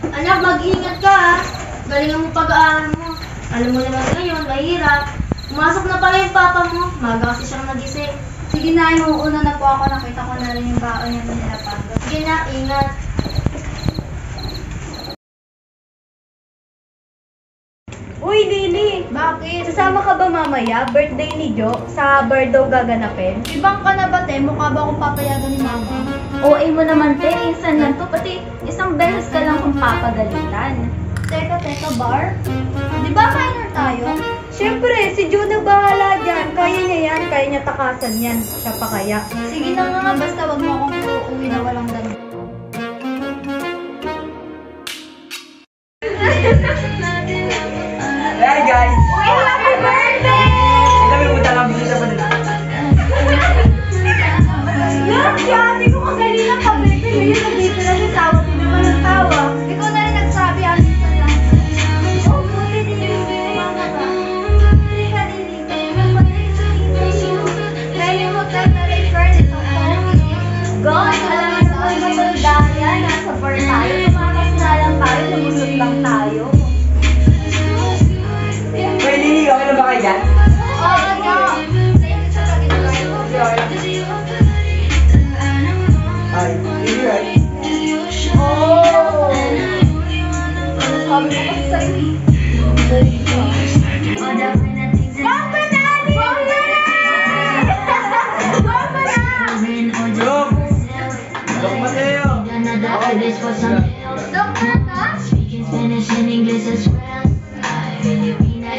Anak, mag-ingat ka ha. Galingan mo pag-aaral mo. Alam mo naman ngayon, mahirap. Pumasok na pala yung papa mo. Maga kasi siyang nagising. Sige na, una na po ako. Nakita ko na rin yung baon niya nila papa. Sige na, ingat. Uy, Lily! Bakit? Sasama ka ba mamaya? Birthday ni Jo? Sa bar daw gaganapin? Ibang ka na ba, te? Mukha ba akong papayagan ni mama? OA mo naman, te. Minsan lang to. Pati isang beses ka lang kung papagalitan. Teka, bar? Di ba minor tayo? Siyempre, si Jo na bahala dyan. Kaya niya yan. Kaya niya takasan yan. Siya pa kaya. Sige na nga, basta wag mo akong uuwi na walang dami. Hey guys! Uy, happy birthday! Kami punta lang dito pa nila. Yan, sabi ko kanina ka-birthday. Ngayon nandito na siya. Tawa ko naman ang tawa. Ikaw na rin nagsabi, alis na lang. Oh, buti din yung mama ba? Hindi ka Kaya mo tayo na record ito. God, alam mo naman matuldahan. Nasa bar tayo. Tumakas na lang tayo. Lumusot lang tayo. Hey Lily, okay na ba kayo dyan? Oo, Jo. Hi, Lily, right? Oh! Sabi ko kasi sa'yo. Bomba na! Bomba na! Bomba na! Look! Look Mateo! Dok na ka?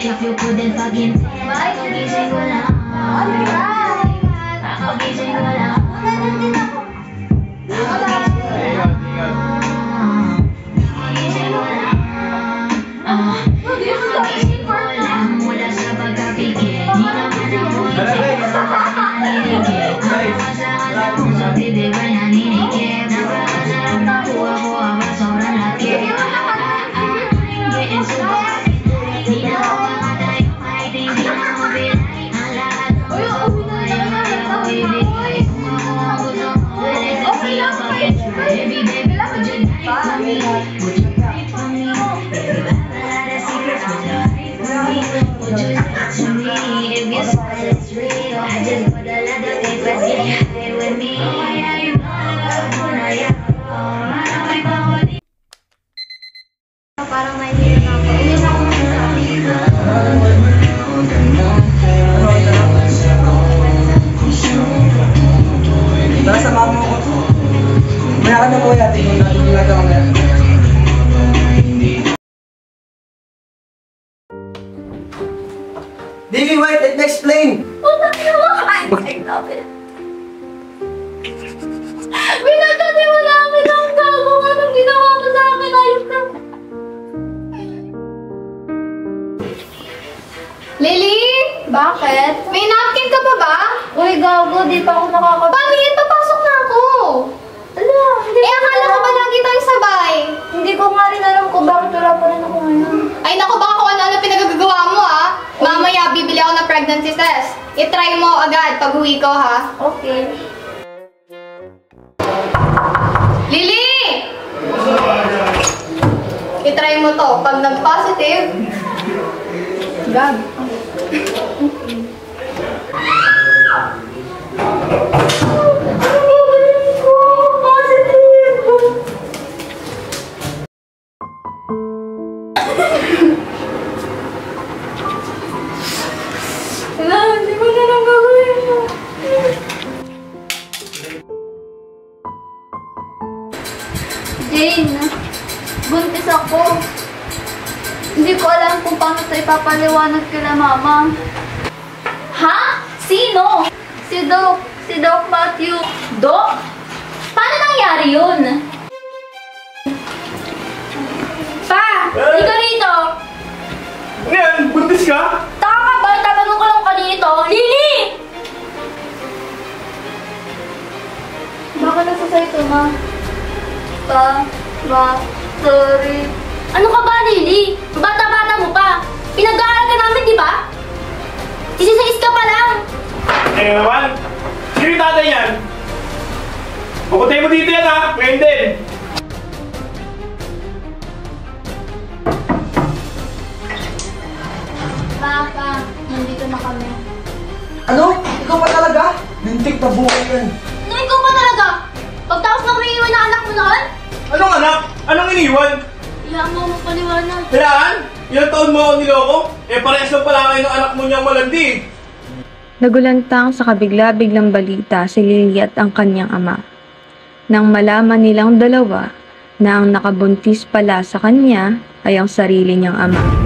If you couldn't fucking tell, gising ko lang. Gising ko lang. Nandun ako. Wala. Gising ko lang. Gising ko lang. Mula sa pagkapigil, di naman ako naninigil. Napakasahan ako sa bibig ay naninikip. Napakasarap na kuha ko habang sobrang lakip. Getting so bad. Di na ako makatayo kahit hindi na ako binay. Ang lahat ng gusto ko ngayon ay ako ibigay. Kung ako ang gusto mo, let's see if I can try. Baby, would you die for me? Would you fight for me? Baby, I have a lot of secrets, would you hide from me? Would you lie to me if you swear it's real? I just put a lot of papers, get high with me. Yeah, you know, yeah. May bawal. Parang nahihirap na ako. Inis ako ng Tara, samahan mo ko. Maya ka na po yan. Tingnan natin yung nagawa mo yan. Lily, wait! Let me explain! I love it. Pinagkatiwala akin ang gagawa ng ginawa ko sa akin. Ayos na. Lily? Bakit? May napkin ka pa ba? Uy, gago. Di pa ako nakakapagod. Paano yan? Papasok na ako. Ala, hindi akala ko ba lagi tayong sabay? Hindi ko nga rin alam kung bakit wala pa rin ako ngayon. Ay, naku, baka kung ano-ano pinagagawa mo, ha? Mamaya, bibili ako ng pregnancy test. I-try mo agad pag uwi ko, ha? Okay. Lily! I-try mo to. Pag nag-positive, gag. Hindi ko na lang gagawin mo. Jane, buntis ako. Hindi ko alam kung paano ito ipapaliwanag kila mama. Ha? Sino? Si Doc Matthew. Dok? Paano nangyari yun? Pa! Ikaw rito! Ngayon, buntis ka? Taka ka ba? Tatanong ko lang kanito. Lily! Baka nasa sa'yo ito, ma. Sorry. Ano ka ba, Lily? Bata-bata mo pa. Pinag-aaral ka namin, di ba? Isisais ka pa lang. Eh naman, sino yung tatay yan? Pagkutay mo dito yan ha, ngayon din. kitang iniwan. Kailangan mo paliwanag. Kailangan? Ilang taon mo ako niloko? Parehas lang pala kayo ng anak mo niyang malandi. Nagulantang sa kabigla-biglang balita si Lily at ang kanyang ama. Nang malaman nilang dalawa na ang nakabuntis pala sa kanya ay ang sarili niyang ama.